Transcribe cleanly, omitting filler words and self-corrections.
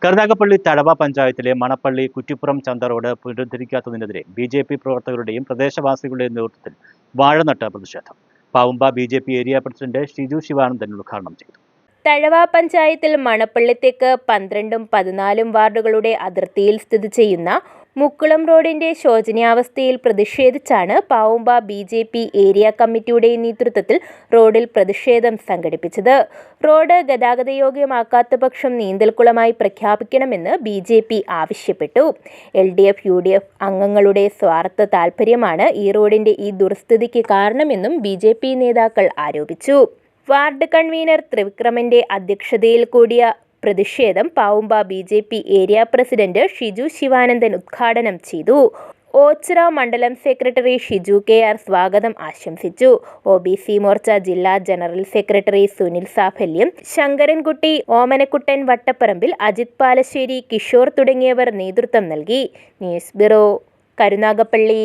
കരുനാഗപ്പള്ളി തഴവ പഞ്ചായത്തിലെ മണപ്പള്ളി കുറ്റിപ്പുറം ചന്ത road പുനരുദ്ധരിക്കാത്തതിനെതിരെ BJP. പ്രവർത്തകരുടെയും പ്രദേശവാസികളുടെയും നേതൃത്വത്തിൽ വാഴനട്ട് പ്രതിഷേധം. Pavumba BJP. Area president Shiju Sivanandan ഉദ്ഘാടനം ചെയ്തു. തഴവ പഞ്ചായത്തിൽ മണപ്പള്ളി തെക്ക് 12ഉം 14ഉം വാർഡുകളുടെ അതിർത്തിയിൽ സ്ഥിതി ചെയ്യുന്ന മുക്കുളം റോഡിന്റെ ശോചനീയാവസ്ഥയിൽ പ്രതിഷേധിച്ചാണ് പാവുമ്പ ബി.ജെ.പി. ഏരിയ കമ്മിറ്റിയുടെ നേതൃത്വത്തിൽ റോഡിൽ പ്രതിഷേധം സംഘടിപ്പിച്ചത്. റോഡ് ഗതാഗതയോഗ്യമാക്കാത്ത പക്ഷം നീന്തൽക്കുളമായി പ്രഖ്യാപിക്കണമെന്ന് ബി.ജെ.പി. ആവശ്യപ്പെട്ടു. എൽ.ഡി.എഫ്, യു.ഡി.എഫ് അംഗങ്ങളുടെ സ്വാർത്ഥ താൽപര്യമാണ് ഈ റോഡിന്റെ ഈ ദുർസ്ഥിതിക്ക് കാരണമെന്നും ബി.ജെ.പി. നേതാക്കൾ ആരോപിച്ചു. വാർഡ് കൺവീനർ ത്രിവിക്രമന്റെ അധ്യക്ഷതയിൽ കൂടിയ പ്രതിഷേധം Pavumba BJP. Area president Shiju Sivanandan ഉദ്ഘാടനം ചെയ്തു. ഓച്ചിറ മണ്ഡലം സെക്രട്ടറി ഷിജു കെ.ആർ. സ്വാഗതം ആശംസിച്ചു. ഒ.ബി.സി. മോർച്ച ജില്ലാ ജനറൽ സെക്രട്ടറി സുനിൽ സാഫല്യം, ശങ്കരൻകുട്ടി, ഓമനക്കുട്ടൻ വട്ടപ്പറമ്പിൽ, അജിത് പാലശ്ശേരി, കിഷോർ തുടങ്ങിയവർ നേതൃത്വം നൽകി. News bureau, Karunagappally.